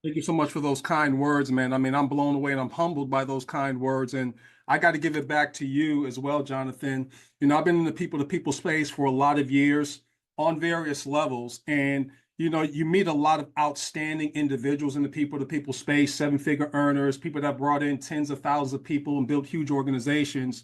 Thank you so much for those kind words, man. I mean, I'm blown away and I'm humbled by those kind words. And I got to give it back to you as well, Jonathan. I've been in the people to people space for a lot of years on various levels. And, you meet a lot of outstanding individuals in the people to people space, seven-figure earners, people that brought in tens of thousands of people and built huge organizations.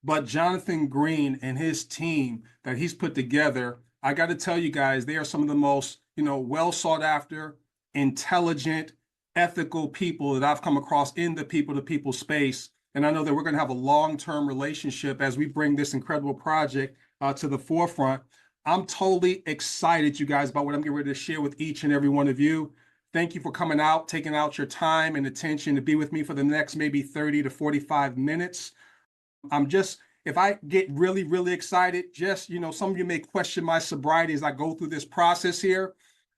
But Jonathan Green and his team that he's put together, I got to tell you guys, they are some of the most, well sought after, intelligent, ethical people that I've come across in the people to people space. And I know that we're going to have a long-term relationship as we bring this incredible project to the forefront. I'm totally excited, you guys, about what I'm getting ready to share with each and every one of you. Thank you for coming out, taking out your time and attention to be with me for the next maybe 30 to 45 minutes. If I get really, really excited, some of you may question my sobriety as I go through this process here,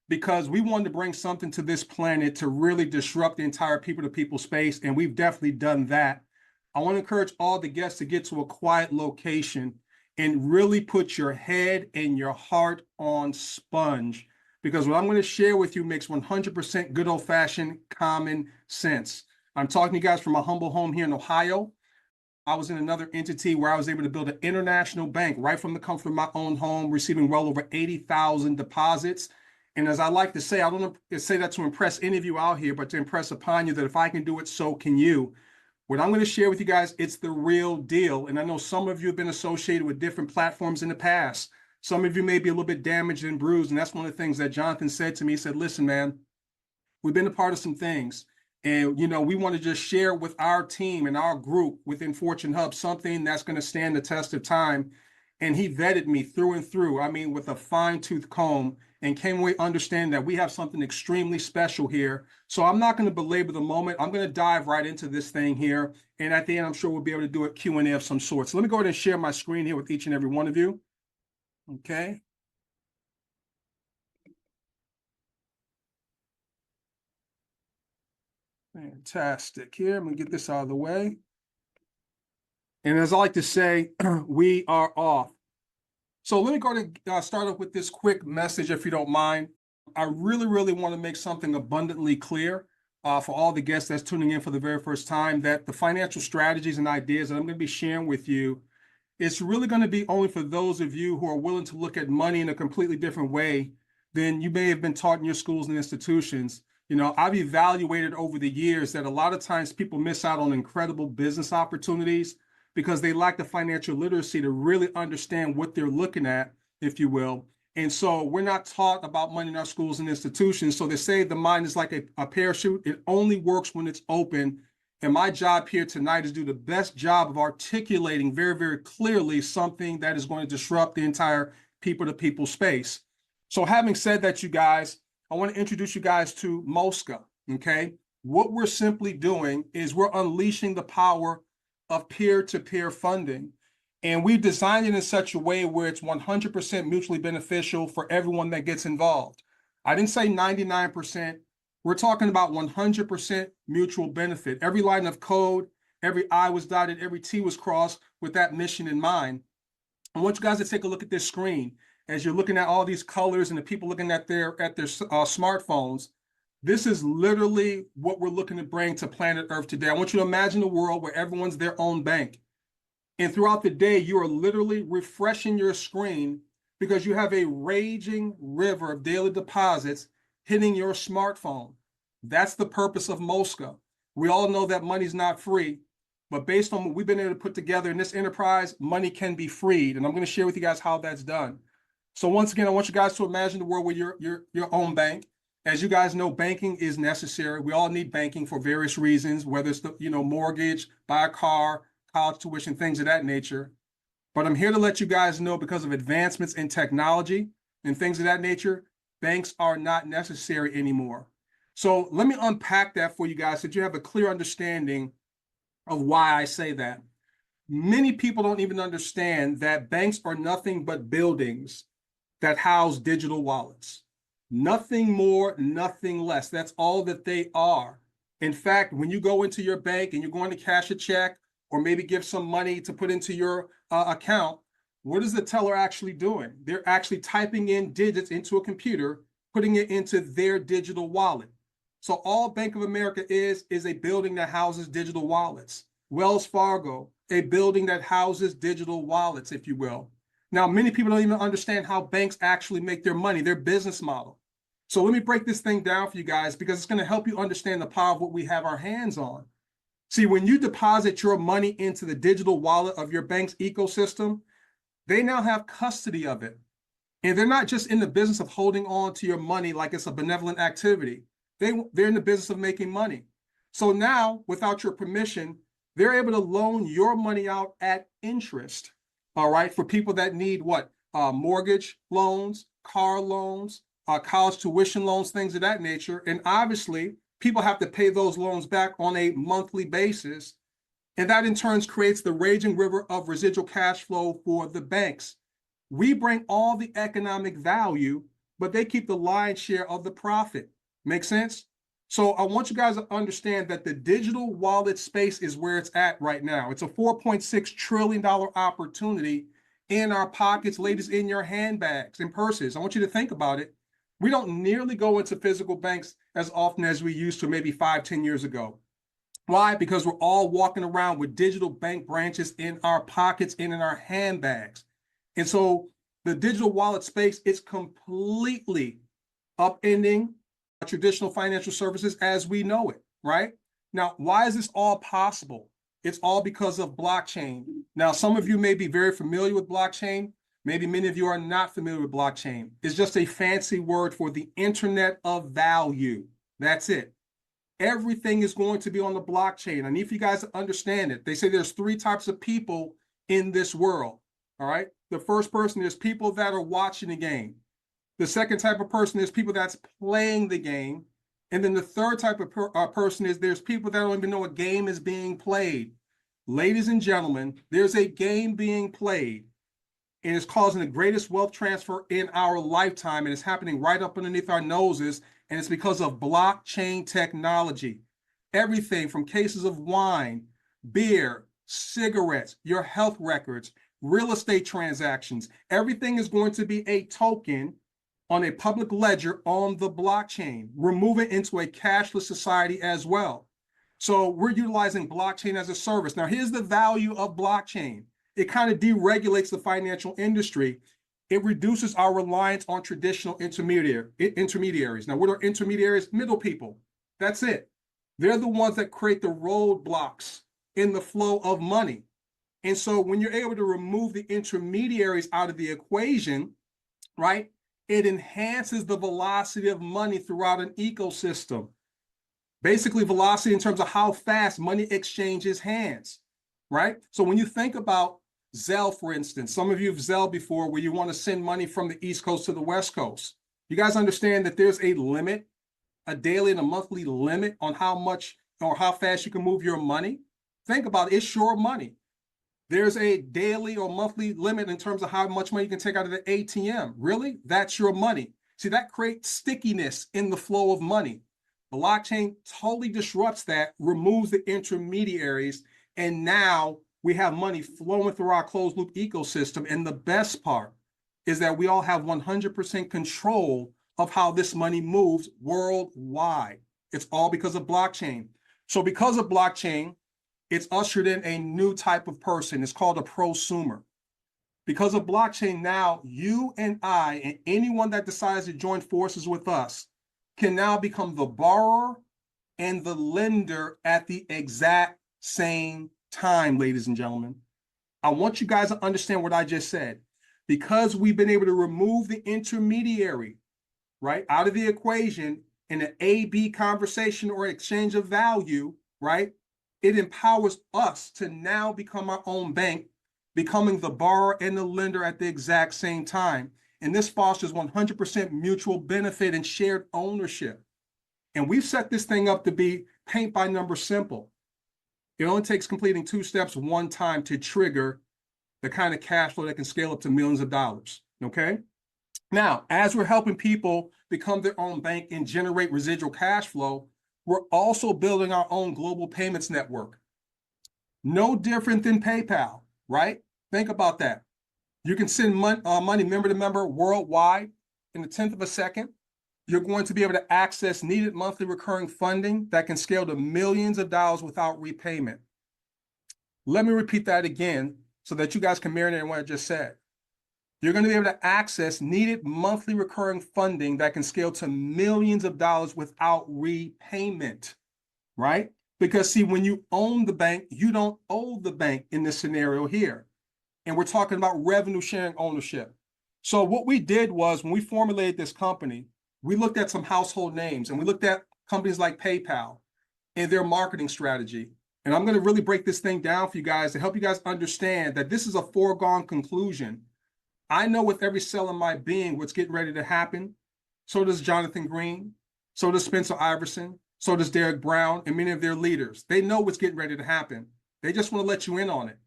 because we wanted to bring something to this planet to really disrupt the entire people to people space. And we've definitely done that. I want to encourage all the guests to get to a quiet location and really put your head and your heart on sponge, because what I'm going to share with you makes 100% good old fashioned common sense. I'm talking to you guys from a humble home here in Ohio. I was in another entity where I was able to build an international bank right from the comfort of my own home, receiving well over 80,000 deposits. And as I like to say, I don't say that to impress any of you out here, but to impress upon you that if I can do it, so can you. What I'm going to share with you guys, it's the real deal. And I know some of you have been associated with different platforms in the past. Some of you may be a little bit damaged and bruised. And that's one of the things that Jonathan said to me. He said, listen, man, we've been a part of some things. And, we want to just share with our team and our group within Fortune Hub something that's going to stand the test of time. And he vetted me through and through, I mean, with a fine-tooth comb, and came away understanding that we have something extremely special here. So I'm not going to belabor the moment. I'm going to dive right into this thing here. And at the end, I'm sure we'll be able to do a Q&A of some sort. So let me go ahead and share my screen here with each and every one of you. Okay. Fantastic. Here, I'm going to get this out of the way. And as I like to say, we are off. So let me go to start off with this quick message, if you don't mind. I really, really want to make something abundantly clear for all the guests that's tuning in for the very first time, that the financial strategies and ideas that I'm going to be sharing with you, it's really going to be only for those of you who are willing to look at money in a completely different way than you may have been taught in your schools and institutions. I've evaluated over the years that a lot of times people miss out on incredible business opportunities because they lack the financial literacy to really understand what they're looking at, if you will. And so we're not taught about money in our schools and institutions. So they say the mind is like a parachute. It only works when it's open. And my job here tonight is to do the best job of articulating very, very clearly something that is going to disrupt the entire people to people space. So having said that, you guys, I want to introduce you guys to MOSCA, okay? What we're simply doing is we're unleashing the power of peer-to-peer funding. And we've designed it in such a way where it's 100% mutually beneficial for everyone that gets involved. I didn't say 99%. We're talking about 100% mutual benefit. Every line of code, every I was dotted, every T was crossed with that mission in mind. I want you guys to take a look at this screen. As you're looking at all these colors and the people looking at their smartphones, this is literally what we're looking to bring to planet Earth today. I want you to imagine a world where everyone's their own bank. And throughout the day, you are literally refreshing your screen because you have a raging river of daily deposits hitting your smartphone. That's the purpose of MOSCA. We all know that money's not free, but based on what we've been able to put together in this enterprise, money can be freed. And I'm going to share with you guys how that's done. So once again, I want you guys to imagine the world where you're your own bank. As you guys know, banking is necessary. We all need banking for various reasons, whether it's the mortgage, buy a car, college tuition, things of that nature. But I'm here to let you guys know, because of advancements in technology and things of that nature, banks are not necessary anymore. So let me unpack that for you guys so that you have a clear understanding of why I say that. Many people don't even understand that banks are nothing but buildings that house digital wallets. Nothing more, nothing less. That's all that they are. In fact, when you go into your bank and you're going to cash a check or maybe give some money to put into your account, what is the teller actually doing? They're actually typing in digits into a computer, putting it into their digital wallet. So all Bank of America is a building that houses digital wallets. Wells Fargo, a building that houses digital wallets, if you will. Now, many people don't even understand how banks actually make their money, their business model. So let me break this thing down for you guys, because it's going to help you understand the power of what we have our hands on. See, when you deposit your money into the digital wallet of your bank's ecosystem, they now have custody of it. And they're not just in the business of holding on to your money like it's a benevolent activity. They're in the business of making money. So now, without your permission, they're able to loan your money out at interest, all right, for people that need what? Mortgage loans, car loans, college tuition loans, things of that nature. And obviously, people have to pay those loans back on a monthly basis. And that in turn creates the raging river of residual cash flow for the banks. We bring all the economic value, but they keep the lion's share of the profit. Make sense? So I want you guys to understand that the digital wallet space is where it's at right now. It's a $4.6 trillion opportunity in our pockets, ladies, in your handbags and purses. I want you to think about it. We don't nearly go into physical banks as often as we used to maybe 5-10 years ago. Why? Because we're all walking around with digital bank branches in our pockets and in our handbags. And so the digital wallet space is completely upending traditional financial services as we know it, right? Now, why is this all possible? It's all because of blockchain. Now, some of you may be very familiar with blockchain. Maybe many of you are not familiar with blockchain. It's just a fancy word for the Internet of Value. That's it. Everything is going to be on the blockchain. I need for you guys to understand it. They say there's 3 types of people in this world, all right? The first person is people that are watching the game. The second type of person is people that's playing the game. And then the third type of person is there's people that don't even know a game is being played. Ladies and gentlemen, there's a game being played, and it's causing the greatest wealth transfer in our lifetime, and it's happening right up underneath our noses, and it's because of blockchain technology. Everything from cases of wine, beer, cigarettes, your health records, real estate transactions, everything is going to be a token on a public ledger on the blockchain. We're moving into a cashless society as well. So we're utilizing blockchain as a service. Now, here's the value of blockchain. It kind of deregulates the financial industry. It reduces our reliance on traditional intermediaries. Now, what are intermediaries? Middle people. That's it. They're the ones that create the roadblocks in the flow of money. And so when you're able to remove the intermediaries out of the equation, right, it enhances the velocity of money throughout an ecosystem. Basically, velocity in terms of how fast money exchanges hands, right? So when you think about Zelle, for instance, some of you have Zelle before where you want to send money from the East Coast to the West Coast. You guys understand that there's a limit, a daily and a monthly limit on how much or how fast you can move your money? Think about it, it's your money. There's a daily or monthly limit in terms of how much money you can take out of the ATM. Really? That's your money. See, that creates stickiness in the flow of money. Blockchain totally disrupts that, removes the intermediaries, and now we have money flowing through our closed loop ecosystem. And the best part is that we all have 100% control of how this money moves worldwide. It's all because of blockchain. So because of blockchain, it's ushered in a new type of person. It's called a prosumer. Because of blockchain now, you and I and anyone that decides to join forces with us can now become the borrower and the lender at the exact same time, ladies and gentlemen. I want you guys to understand what I just said. Because we've been able to remove the intermediary, right, out of the equation in an A-B conversation or exchange of value, right, it empowers us to now become our own bank, becoming the borrower and the lender at the exact same time. And this fosters 100% mutual benefit and shared ownership. And we've set this thing up to be paint by number simple. It only takes completing 2 steps one time to trigger the kind of cash flow that can scale up to millions of dollars, okay? Now, as we're helping people become their own bank and generate residual cash flow, we're also building our own global payments network. No different than PayPal, right? Think about that. You can send money member to member worldwide in a tenth of a second. You're going to be able to access needed monthly recurring funding that can scale to millions of dollars without repayment. Let me repeat that again so that you guys can marinate on what I just said. You're going to be able to access needed monthly recurring funding that can scale to millions of dollars without repayment, right? Because see, when you own the bank, you don't owe the bank in this scenario here. And we're talking about revenue sharing ownership. So what we did was when we formulated this company, we looked at some household names and we looked at companies like PayPal and their marketing strategy. And I'm going to really break this thing down for you guys to help you guys understand that this is a foregone conclusion. I know with every cell in my being what's getting ready to happen. So does Jonathan Green. So does Spencer Iverson. So does Derek Brown and many of their leaders. They know what's getting ready to happen. They just want to let you in on it.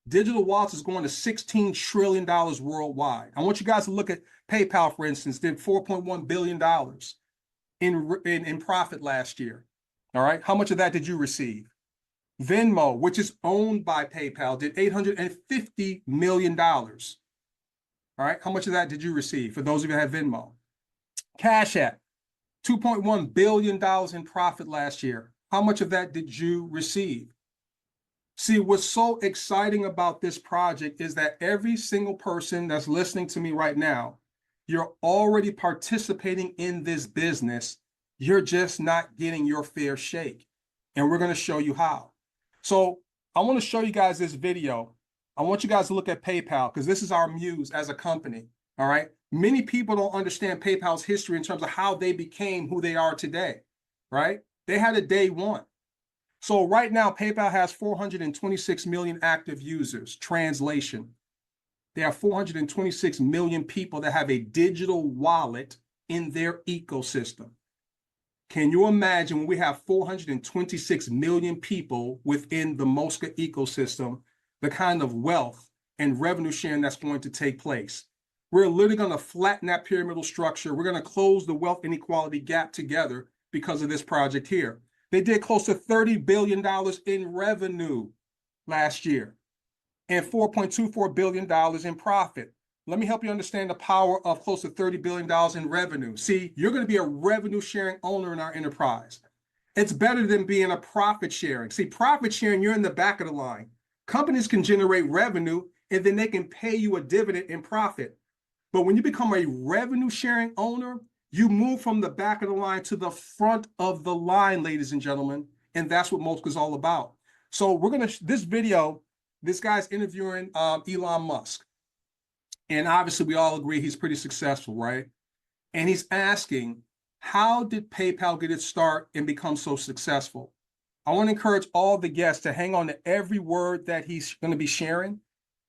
Digital wallets is going to $16 trillion worldwide. I want you guys to look at PayPal, for instance, did $4.1 billion in profit last year. All right. How much of that did you receive? Venmo, which is owned by PayPal, did $850 million. All right, how much of that did you receive for those of you that have Venmo? Cash App, $2.1 billion in profit last year. How much of that did you receive? See, what's so exciting about this project is that every single person that's listening to me right now, you're already participating in this business. You're just not getting your fair shake. And we're going to show you how. So I want to show you guys this video. I want you guys to look at PayPal because this is our muse as a company, all right? Many people don't understand PayPal's history in terms of how they became who they are today, right? They had a day one. So right now, PayPal has 426 million active users. Translation, they have 426 million people that have a digital wallet in their ecosystem. Can you imagine when we have 426 million people within the MOSCA ecosystem, the kind of wealth and revenue sharing that's going to take place? We're literally going to flatten that pyramidal structure. We're going to close the wealth inequality gap together because of this project here. They did close to $30 billion in revenue last year and $4.24 billion in profit. Let me help you understand the power of close to $30 billion in revenue. See, you're going to be a revenue sharing owner in our enterprise. It's better than being a profit sharing. See, profit sharing, you're in the back of the line. Companies can generate revenue and then they can pay you a dividend in profit. But when you become a revenue sharing owner, you move from the back of the line to the front of the line, ladies and gentlemen. And that's what MOSCA is all about. So we're going to, this video, this guy's interviewing Elon Musk. And obviously we all agree he's pretty successful, right? And he's asking, how did PayPal get its start and become so successful? I want to encourage all the guests to hang on to every word that he's going to be sharing.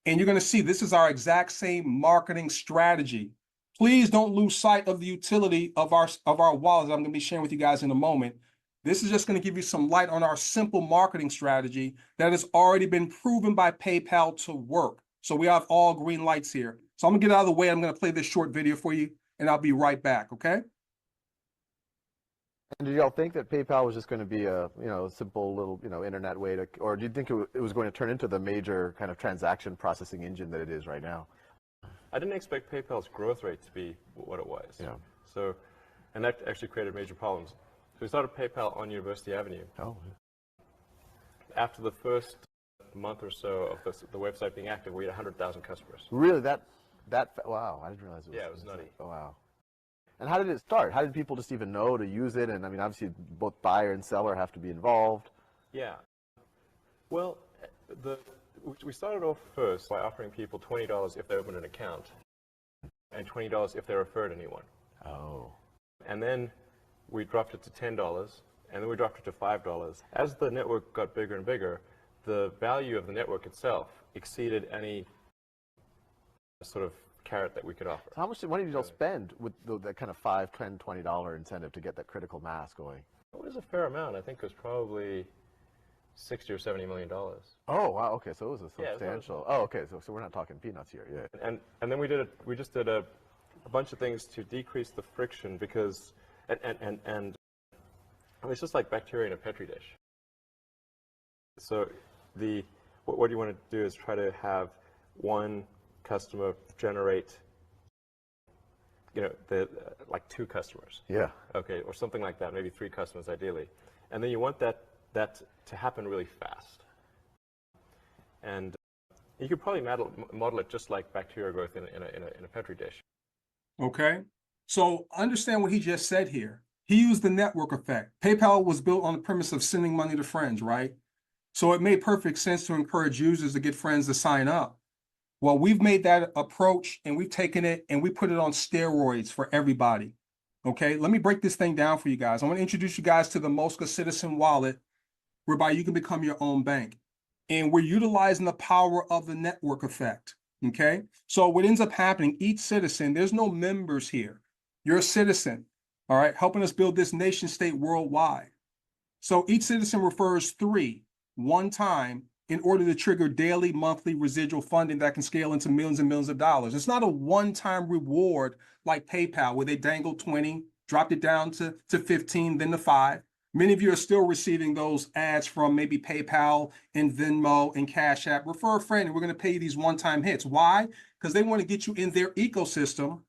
And you're going to see this is our exact same marketing strategy. Please don't lose sight of the utility of our wallets I'm going to be sharing with you guys in a moment. This is just going to give you some light on our simple marketing strategy that has already been proven by PayPal to work. So we have all green lights here. So I'm going to get out of the way. I'm going to play this short video for you, and I'll be right back, okay? And did y'all think that PayPal was just going to be a, simple little, internet way to, or do you think it was going to turn into the major kind of transaction processing engine that it is right now? I didn't expect PayPal's growth rate to be what it was. Yeah. So, and that actually created major problems. So we started PayPal on University Avenue. Oh. After the first month or so of the website being active, we had 100,000 customers. Really? Wow, I didn't realize it was. Yeah, it was nutty. Oh, wow. And how did it start? How did people just even know to use it? And I mean, obviously both buyer and seller have to be involved. Yeah. Well, we started off first by offering people $20 if they open an account and $20 if they referred anyone. Oh. And then we dropped it to $10, and then we dropped it to $5. As the network got bigger and bigger, the value of the network itself exceeded any sort of carrot that we could offer. So how much money did y'all spend with that kind of $5, $10, $20 incentive to get that critical mass going? It was a fair amount. I think it was probably $60 or $70 million. Oh, wow. Okay, so it was a Yeah, substantial. Oh, okay. So we're not talking peanuts here. Yeah. And then we just did a bunch of things to decrease the friction because and I mean, it's just like bacteria in a petri dish. So what you want to do is try to have one customer generate like 2 customers. Yeah. Okay, or something like that, maybe 3 customers ideally. And then you want that to happen really fast. And you could probably model it just like bacterial growth in a Petri dish. Okay. So understand what he just said here. He used the network effect. PayPal was built on the premise of sending money to friends, right? So it made perfect sense to encourage users to get friends to sign up. Well, we've made that approach and we've taken it and we put it on steroids for everybody. Okay, let me break this thing down for you guys. I want to introduce you guys to the MOSCA Citizen Wallet, whereby you can become your own bank. And we're utilizing the power of the network effect. Okay, so what ends up happening, each citizen, there's no members here. You're a citizen, all right, helping us build this nation state worldwide. So each citizen refers 3 one time in order to trigger daily, monthly residual funding that can scale into millions and millions of dollars. It's not a one-time reward like PayPal where they dangled 20, dropped it down to 15, then to 5. Many of you are still receiving those ads from maybe PayPal and Venmo and Cash App. Refer a friend and we're going to pay you these one-time hits. Why? Because they want to get you in their ecosystem.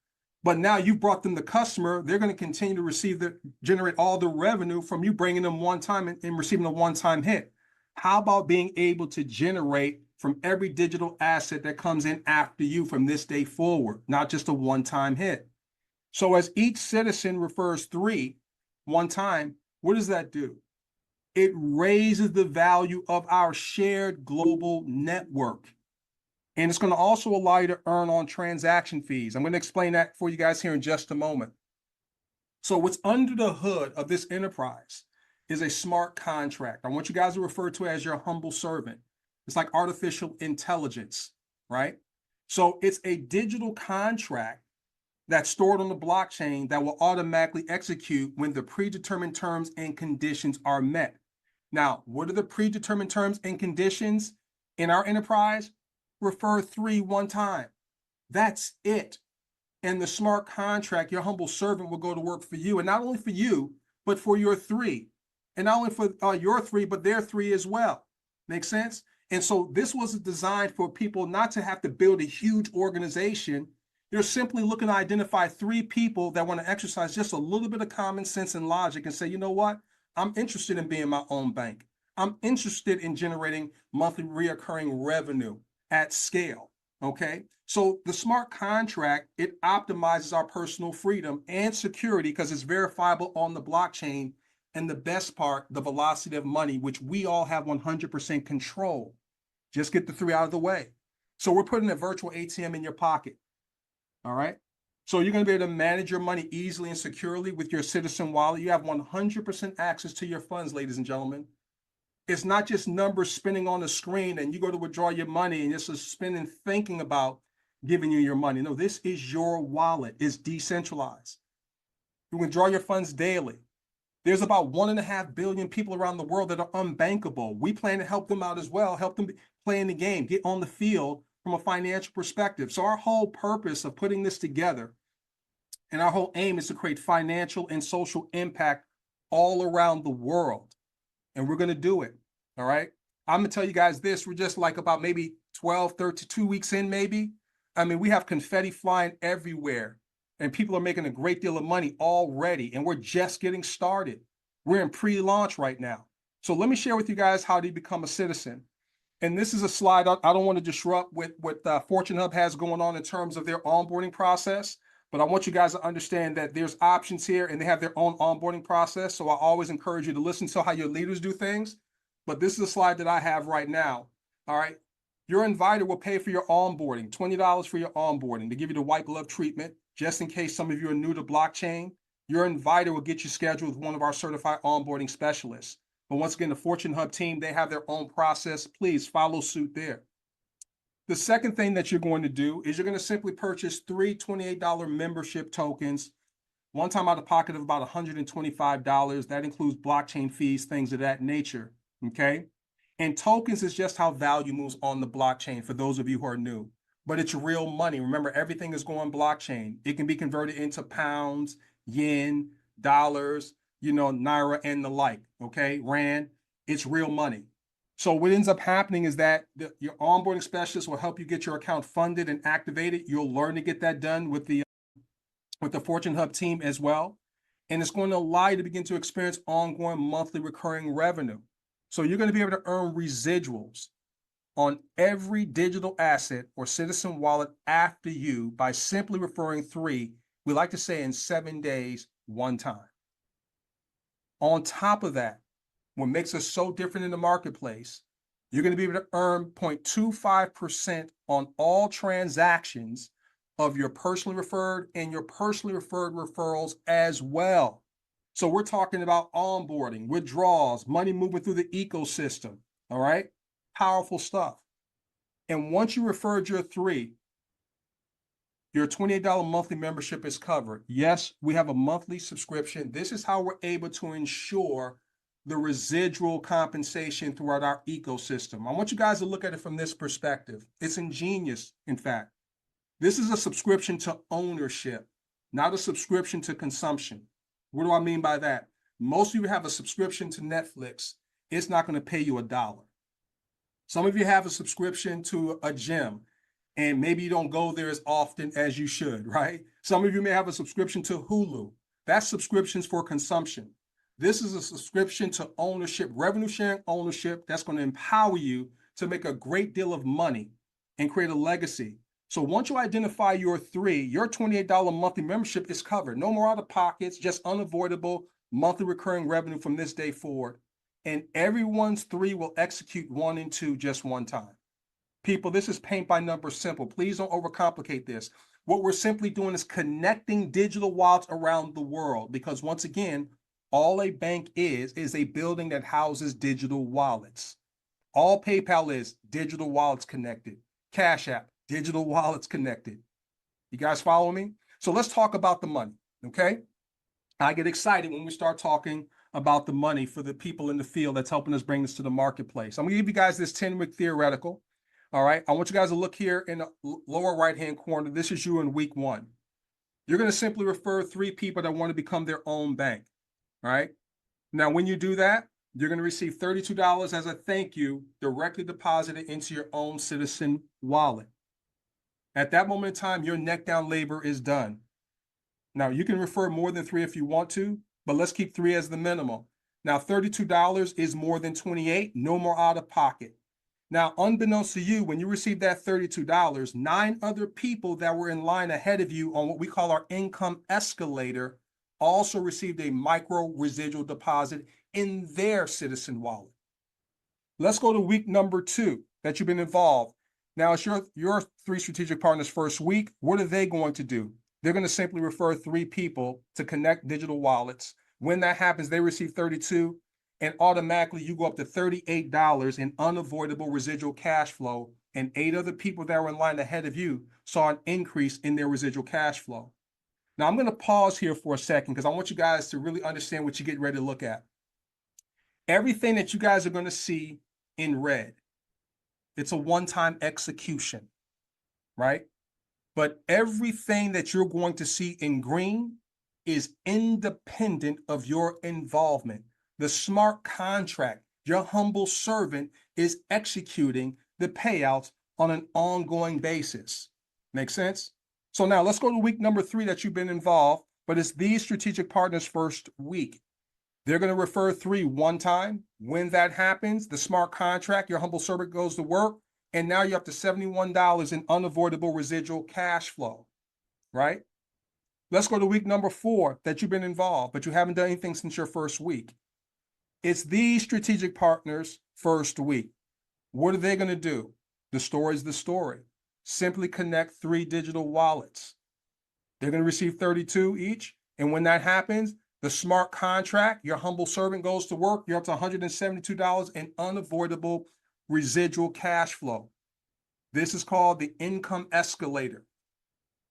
But now you brought them the customer, they're going to continue to generate all the revenue from you bringing them one time and receiving a one-time hit. How about being able to generate from every digital asset that comes in after you from this day forward, not just a one-time hit? So as each citizen refers 3 one time, what does that do? It raises the value of our shared global network. And it's going to also allow you to earn on transaction fees. I'm going to explain that for you guys here in just a moment. So what's under the hood of this enterprise is a smart contract. I want you guys to refer to it as your humble servant. It's like artificial intelligence, right? So it's a digital contract that's stored on the blockchain that will automatically execute when the predetermined terms and conditions are met. Now, what are the predetermined terms and conditions in our enterprise? Refer 3 one time. That's it. And the smart contract, your humble servant will go to work for you. And not only for you, but for your 3. And not only for your 3, but their 3 as well. Make sense? And so this was designed for people not to have to build a huge organization. You're simply looking to identify 3 people that want to exercise just a little bit of common sense and logic and say, you know what? I'm interested in being my own bank. I'm interested in generating monthly reoccurring revenue at scale. Okay. So the smart contract, it optimizes our personal freedom and security because it's verifiable on the blockchain. And the best part, the velocity of money, which we all have 100% control. Just get the 3 out of the way. So we're putting a virtual ATM in your pocket. All right. So you're going to be able to manage your money easily and securely with your Citizen Wallet. You have 100% access to your funds, ladies and gentlemen. It's not just numbers spinning on the screen and you go to withdraw your money and it's just spinning thinking about giving you your money. No, this is your wallet. It's decentralized. You can withdraw your funds daily. There's about 1.5 billion people around the world that are unbankable. We plan to help them out as well, help them play in the game, get on the field from a financial perspective. So our whole purpose of putting this together and our whole aim is to create financial and social impact all around the world. And we're going to do it. All right. I'm going to tell you guys this. We're just like about maybe 12, 32 weeks in, maybe. I mean, we have confetti flying everywhere and people are making a great deal of money already. And we're just getting started. We're in pre-launch right now. So let me share with you guys how to become a citizen. And this is a slide I don't want to disrupt what Fortune Hub has going on in terms of their onboarding process. But I want you guys to understand that there's options here and they have their own onboarding process. So I always encourage you to listen to how your leaders do things. But this is a slide that I have right now. All right. Your inviter will pay for your onboarding, $20 for your onboarding to give you the white glove treatment. Just in case some of you are new to blockchain, your inviter will get you scheduled with one of our certified onboarding specialists. But once again, the Fortune Hub team, they have their own process. Please follow suit there. The second thing that you're going to do is you're going to simply purchase 3 $28 membership tokens, one time out of pocket of about $125. That includes blockchain fees, things of that nature. Okay. And tokens is just how value moves on the blockchain for those of you who are new. But it's real money. Remember, everything is going blockchain. It can be converted into pounds, yen, dollars, Naira and the like. Okay. Rand, it's real money. So what ends up happening is that your onboarding specialist will help you get your account funded and activated. You'll learn to get that done with the with the Fortune Hub team as well. And it's going to allow you to begin to experience ongoing monthly recurring revenue. So you're going to be able to earn residuals on every digital asset or citizen wallet after you by simply referring 3, we like to say in 7 days, one time. On top of that, what makes us so different in the marketplace, you're going to be able to earn 0.25% on all transactions of your personally referred and your personally referred referrals as well. So we're talking about onboarding, withdrawals, money moving through the ecosystem, all right? Powerful stuff. And once you referred your 3, your $28 monthly membership is covered. Yes, we have a monthly subscription. This is how we're able to ensure the residual compensation throughout our ecosystem. I want you guys to look at it from this perspective. It's ingenious, in fact. This is a subscription to ownership, not a subscription to consumption. What do I mean by that? Most of you have a subscription to Netflix. It's not going to pay you $1. Some of you have a subscription to a gym, and maybe you don't go there as often as you should, right? Some of you may have a subscription to Hulu. That's subscriptions for consumption. This is a subscription to ownership, revenue sharing ownership that's going to empower you to make a great deal of money and create a legacy. So once you identify your 3, your $28 monthly membership is covered. No more out of pockets, just unavoidable monthly recurring revenue from this day forward. And everyone's 3 will execute 1 and 2 just one time. People, this is paint by number simple. Please don't overcomplicate this. What we're simply doing is connecting digital wallets around the world, because once again, all a bank is a building that houses digital wallets. All PayPal is digital wallets connected. Cash App, digital wallets connected. You guys follow me? So let's talk about the money, okay? I get excited when we start talking about the money for the people in the field that's helping us bring this to the marketplace. I'm gonna give you guys this 10-week theoretical. All right, I want you guys to look here in the lower right-hand corner. This is you in week 1. You're gonna simply refer 3 people that want to become their own bank, all right? Now, when you do that, you're gonna receive $32 as a thank you directly deposited into your own citizen wallet. At that moment in time, your neck down labor is done. Now, you can refer more than 3 if you want to, but let's keep 3 as the minimum. Now, $32 is more than 28, no more out of pocket. Now, unbeknownst to you, when you received that $32, 9 other people that were in line ahead of you on what we call our income escalator also received a micro residual deposit in their citizen wallet. Let's go to week number 2 that you've been involved. Now, it's your 3 strategic partners first week. What are they going to do? They're going to simply refer 3 people to connect digital wallets. When that happens, they receive 32, and automatically you go up to $38 in unavoidable residual cash flow, and 8 other people that were in line ahead of you saw an increase in their residual cash flow. Now, I'm going to pause here for a second because I want you guys to really understand what you're getting ready to look at. Everything that you guys are going to see in red, it's a one-time execution, right? But everything that you're going to see in green is independent of your involvement. The smart contract, your humble servant is executing the payouts on an ongoing basis. Make sense? So now let's go to week number 3 that you've been involved, but it's these strategic partners first week. They're going to refer 3 one time. When that happens, the smart contract, your humble servant goes to work, and now you're up to $71 in unavoidable residual cash flow, right? Let's go to week number 4 that you've been involved, but you haven't done anything since your first week. It's these strategic partners first week. What are they going to do? The story is the story. Simply connect 3 digital wallets. They're going to receive 32 each. And when that happens, the smart contract, your humble servant goes to work. You're up to $172 in unavoidable residual cash flow. This is called the income escalator.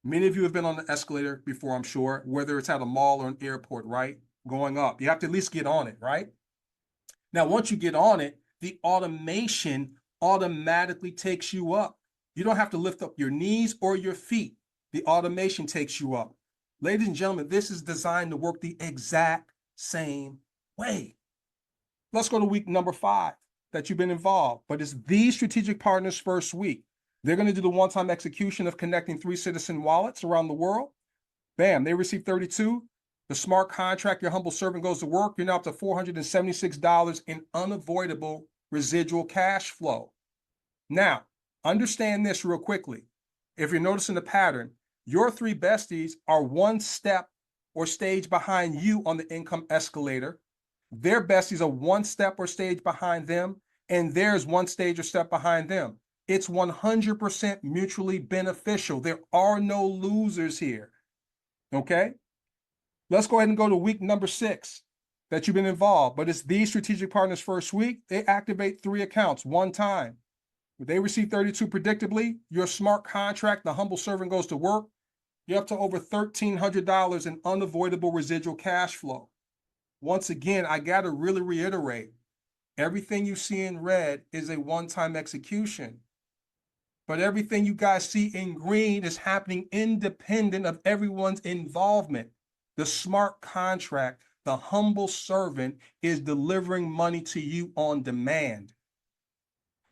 Many of you have been on the escalator before, I'm sure, whether it's at a mall or an airport, right? Going up. You have to at least get on it, right? Now, once you get on it, the automation automatically takes you up. You don't have to lift up your knees or your feet. The automation takes you up. Ladies and gentlemen, this is designed to work the exact same way. Let's go to week number 5 that you've been involved, but it's these strategic partners first week. They're going to do the one-time execution of connecting 3 citizen wallets around the world. Bam, they receive 32. The smart contract, your humble servant goes to work. You're now up to $476 in unavoidable residual cash flow. Now, understand this real quickly. If you're noticing the pattern, your three besties are one step or stage behind you on the income escalator. Their besties are one step or stage behind them, and theirs one stage or step behind them. It's 100% mutually beneficial. There are no losers here. Okay? Let's go ahead and go to week number 6 that you've been involved. But it's these strategic partners first week. They activate 3 accounts one time. They receive 32 predictably. Your smart contract, the humble servant goes to work. You're up to over $1,300 in unavoidable residual cash flow. Once again, I got to really reiterate, everything you see in red is a one-time execution. But everything you guys see in green is happening independent of everyone's involvement. The smart contract, the humble servant, is delivering money to you on demand.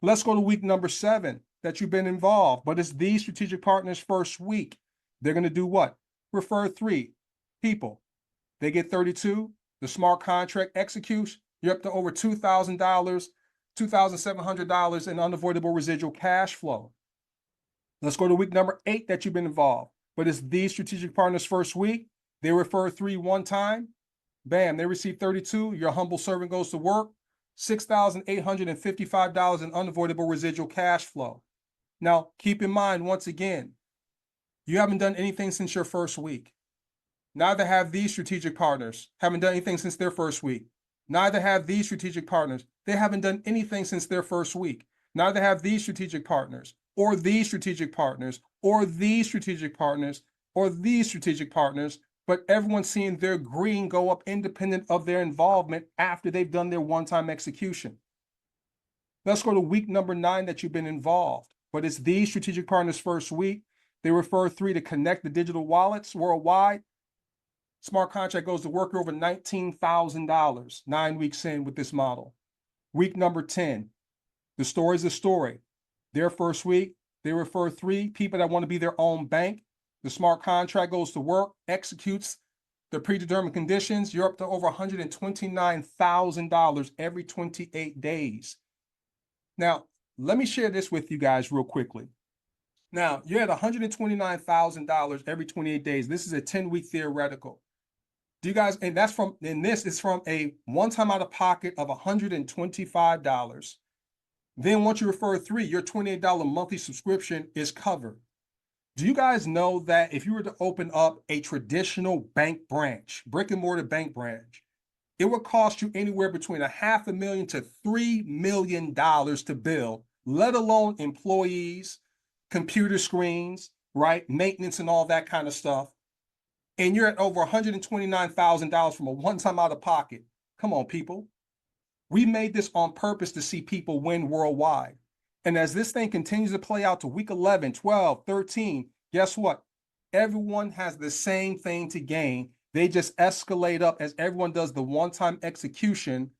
Let's go to week number 7 that you've been involved, but it's these strategic partners first week. They're going to do what? Refer 3 people. They get 32. The smart contract executes. You're up to over $2,000, $2,700 in unavoidable residual cash flow. Let's go to week number 8 that you've been involved, but it's these strategic partners first week. They refer 3 one time. Bam, they receive 32. Your humble servant goes to work. $6,855 in unavoidable residual cash flow. Now, keep in mind, once again, you haven't done anything since your first week. Neither have these strategic partners. Haven't done anything since their first week. Neither have these strategic partners. They haven't done anything since their first week. Neither have these strategic partners, or these strategic partners, or these strategic partners, or these strategic partners, but everyone's seeing their green go up independent of their involvement after they've done their one-time execution. Let's go to week number 9 that you've been involved, but it's these strategic partners first week. They refer 3 to connect the digital wallets worldwide. Smart contract goes to work over $19,000 9 weeks in with this model. Week number 10, the story's a story. Their first week, they refer 3 people that want to be their own bank. The smart contract goes to work, executes the predetermined conditions. You're up to over $129,000 every 28 days. Now, let me share this with you guys real quickly. Now, you're at $129,000 every 28 days. This is a 10-week theoretical. Do you guys, and that's from, and this is from a one-time out of pocket of $125. Then once you refer 3, your $28 monthly subscription is covered. Do you guys know that if you were to open up a traditional bank branch, brick and mortar bank branch, it would cost you anywhere between $500,000 to $3 million to build, let alone employees, computer screens, right? Maintenance and all that kind of stuff. And you're at over $129,000 from a one-time out of pocket. Come on, people. We made this on purpose to see people win worldwide. And as this thing continues to play out to week 11, 12, 13, guess what? Everyone has the same thing to gain. They just escalate up as everyone does the one-time execution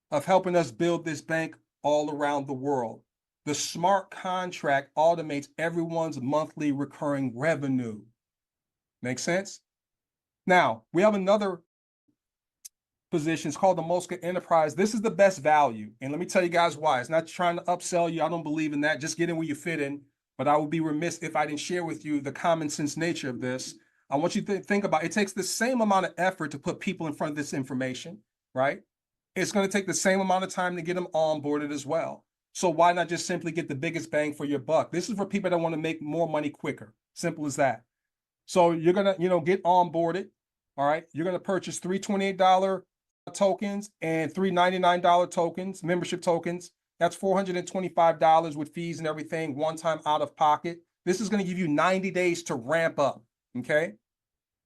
of helping us build this bank all around the world. The smart contract automates everyone's monthly recurring revenue. Make sense? Now, we have another position. It's called the MOSCA Enterprise. This is the best value. And let me tell you guys why. It's not trying to upsell you. I don't believe in that. Just get in where you fit in. But I would be remiss if I didn't share with you the common sense nature of this. I want you to think about it. It takes the same amount of effort to put people in front of this information, right? It's going to take the same amount of time to get them onboarded as well. So why not just simply get the biggest bang for your buck? This is for people that want to make more money quicker. Simple as that. So you're going to, get onboarded. All right. You're going to purchase 3 $28 tokens and 3 $99 tokens, membership tokens. That's $425 with fees and everything, one time out of pocket. This is going to give you 90 days to ramp up. Okay.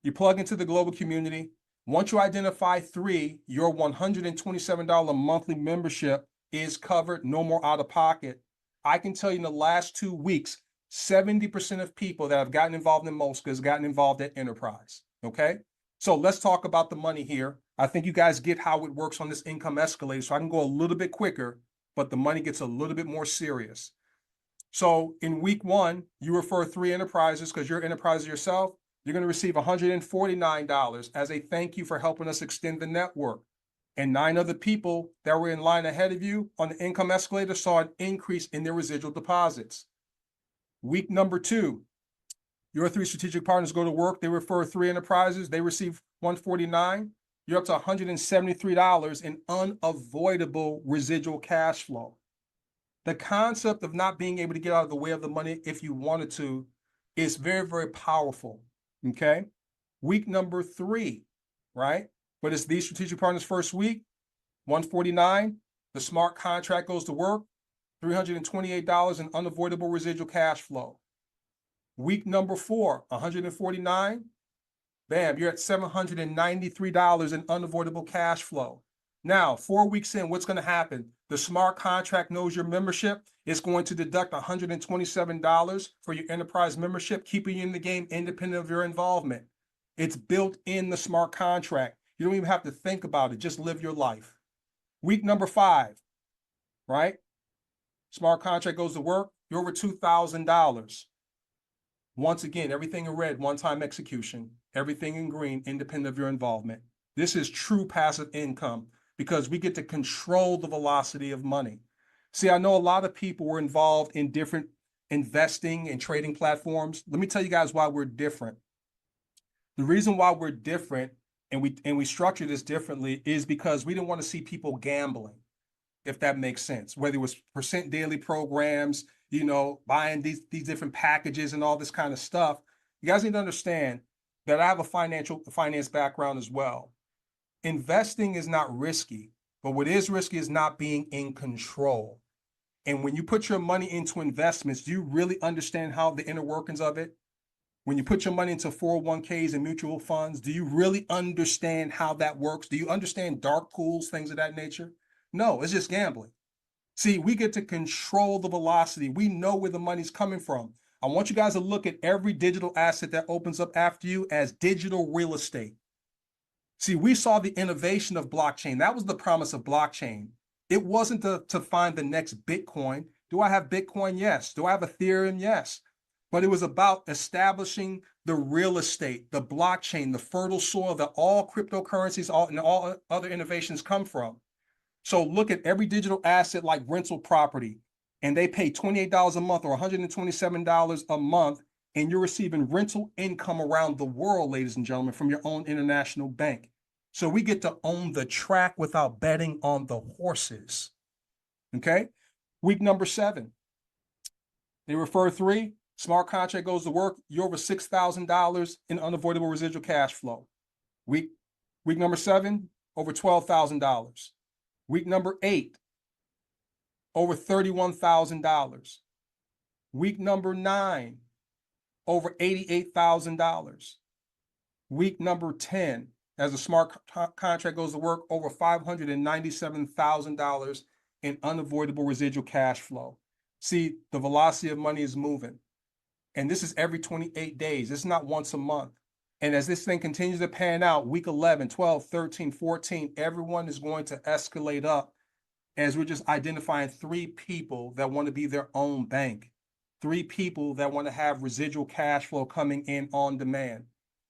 You plug into the global community. Once you identify 3, your $127 monthly membership is covered, no more out of pocket. I can tell you in the last 2 weeks, 70% of people that have gotten involved in MOSCA has gotten involved at Enterprise. Okay. So let's talk about the money here. I think you guys get how it works on this income escalator. So I can go a little bit quicker, but the money gets a little bit more serious. So in week 1, you refer 3 enterprises because you're an enterprise yourself. You're going to receive $149 as a thank you for helping us extend the network. And 9 other people that were in line ahead of you on the income escalator saw an increase in their residual deposits. Week number 2, your 3 strategic partners go to work. They refer 3 enterprises. They receive $149. You're up to $173 in unavoidable residual cash flow. The concept of not being able to get out of the way of the money if you wanted to is very, very powerful. Okay. Week number 3, right? But it's these strategic partners first week, 149. The smart contract goes to work, $328 in unavoidable residual cash flow. Week number 4, 149. Bam, you're at $793 in unavoidable cash flow. Now, 4 weeks in, what's going to happen? The smart contract knows your membership. It's going to deduct $127 for your enterprise membership, keeping you in the game independent of your involvement. It's built in the smart contract. You don't even have to think about it. Just live your life. Week number 5, right? Smart contract goes to work. You're over $2,000. Once again, everything in red, one-time execution. Everything in green, independent of your involvement. This is true passive income because we get to control the velocity of money. See, I know a lot of people were involved in different investing and trading platforms. Let me tell you guys why we're different. The reason why we're different and we structure this differently is because we didn't want to see people gambling, if that makes sense. Whether it was percent daily programs, buying these different packages and all this kind of stuff. You guys need to understand that I have a finance background as well. Investing is not risky, but what is risky is not being in control. And when you put your money into investments, do you really understand how the inner workings of it? When you put your money into 401ks and mutual funds, do you really understand how that works? Do you understand dark pools, things of that nature? No, it's just gambling. See, we get to control the velocity. We know where the money's coming from. I want you guys to look at every digital asset that opens up after you as digital real estate. See, we saw the innovation of blockchain. That was the promise of blockchain. It wasn't to find the next Bitcoin. Do I have Bitcoin? Yes. Do I have Ethereum? Yes. But it was about establishing the real estate, the blockchain, the fertile soil that all cryptocurrencies and all other innovations come from. So look at every digital asset like rental property, and they pay $28 a month or $127 a month, and you're receiving rental income around the world, ladies and gentlemen, from your own international bank. So we get to own the track without betting on the horses. Okay? Week number 7. They refer 3. Smart contract goes to work. You're over $6,000 in unavoidable residual cash flow. Week number 7, over $12,000. Week number 8, over $31,000. Week number 9, over $88,000. Week number 10, as the smart contract goes to work, over $597,000 in unavoidable residual cash flow. See, the velocity of money is moving. And this is every 28 days. It's not once a month. And as this thing continues to pan out, week 11, 12, 13, 14, everyone is going to escalate up as we're just identifying 3 people that want to be their own bank, 3 people that want to have residual cash flow coming in on demand.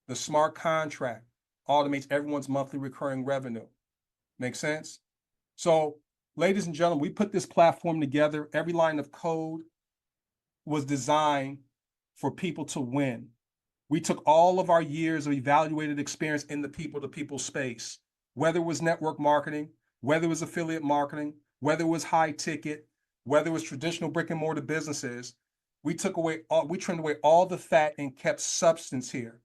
The smart contract automates everyone's monthly recurring revenue. Make sense? So, ladies and gentlemen, we put this platform together. Every line of code was designed for people to win. We took all of our years of evaluated experience in the people-to-people space, whether it was network marketing, whether it was affiliate marketing, whether it was high ticket, whether it was traditional brick and mortar businesses. We trimmed away all the fat and kept substance here.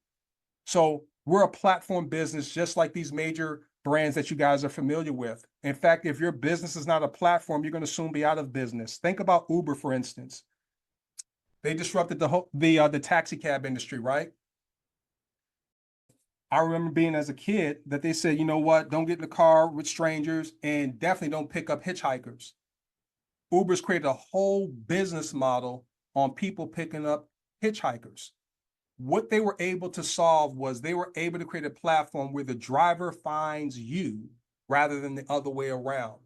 So we're a platform business, just like these major brands that you guys are familiar with. In fact, if your business is not a platform, you're going to soon be out of business. Think about Uber, for instance. They disrupted the taxi cab industry, right? I remember being as a kid that they said, you know what, don't get in the car with strangers and definitely don't pick up hitchhikers. Uber's created a whole business model on people picking up hitchhikers. What they were able to solve was they were able to create a platform where the driver finds you rather than the other way around.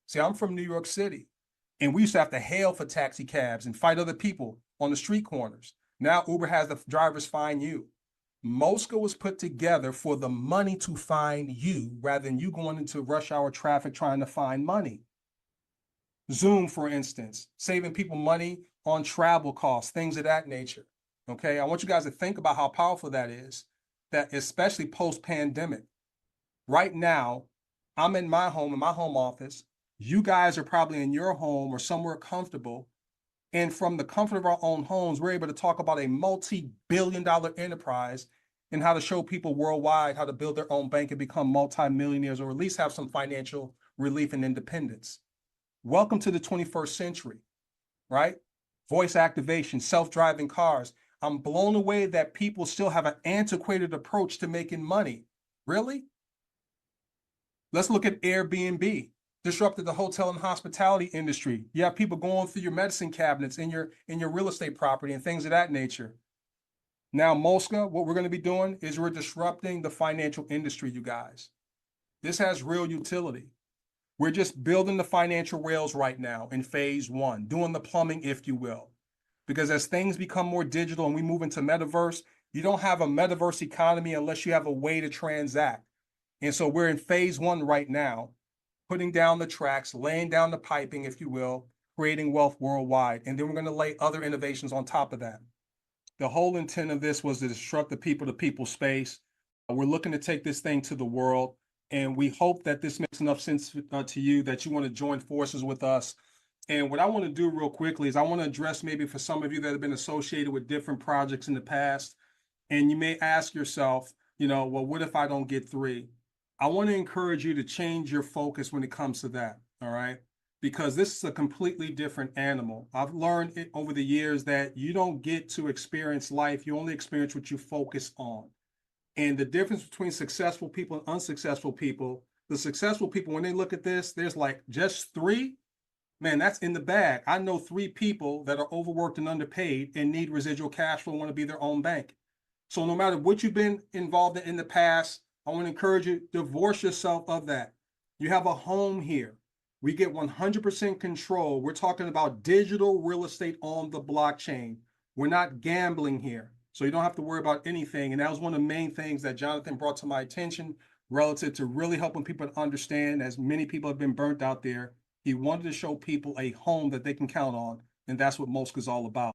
See, I'm from New York City, and we used to have to hail for taxi cabs and fight other people on the street corners. Now Uber has the drivers find you. MOSCA was put together for the money to find you rather than you going into rush hour traffic trying to find money. Zoom, for instance, saving people money on travel costs, things of that nature. Okay, I want you guys to think about how powerful that is, that especially post-pandemic. Right now, I'm in my home office. You guys are probably in your home or somewhere comfortable. And from the comfort of our own homes, we're able to talk about a multi-billion-dollar enterprise and how to show people worldwide how to build their own bank and become multimillionaires, or at least have some financial relief and independence. Welcome to the 21st century, right? Voice activation, self-driving cars. I'm blown away that people still have an antiquated approach to making money. Really? Let's look at Airbnb. Disrupted the hotel and hospitality industry. You have people going through your medicine cabinets in your real estate property and things of that nature. Now, MOSCA, what we're going to be doing is we're disrupting the financial industry, you guys. This has real utility. We're just building the financial rails right now in phase one, doing the plumbing, if you will. Because as things become more digital and we move into metaverse, you don't have a metaverse economy unless you have a way to transact. And so we're in phase one right now, putting down the tracks, laying down the piping, if you will, creating wealth worldwide. And then we're going to lay other innovations on top of that. The whole intent of this was to disrupt the people-to-people space. We're looking to take this thing to the world. And we hope that this makes enough sense to you that you want to join forces with us. And what I want to do real quickly is I want to address maybe for some of you that have been associated with different projects in the past. And you may ask yourself, well, what if I don't get 3? I want to encourage you to change your focus when it comes to that, all right? Because this is a completely different animal. I've learned it over the years that you don't get to experience life. You only experience what you focus on. And the difference between successful people and unsuccessful people, the successful people, when they look at this, there's like just 3, man, that's in the bag. I know 3 people that are overworked and underpaid and need residual cash flow and want to be their own bank. So no matter what you've been involved in the past, I want to encourage you, divorce yourself of that. You have a home here. We get 100% control. We're talking about digital real estate on the blockchain. We're not gambling here. So you don't have to worry about anything. And that was one of the main things that Jonathan brought to my attention relative to really helping people to understand, as many people have been burnt out there. He wanted to show people a home that they can count on. And that's what MOSCA is all about.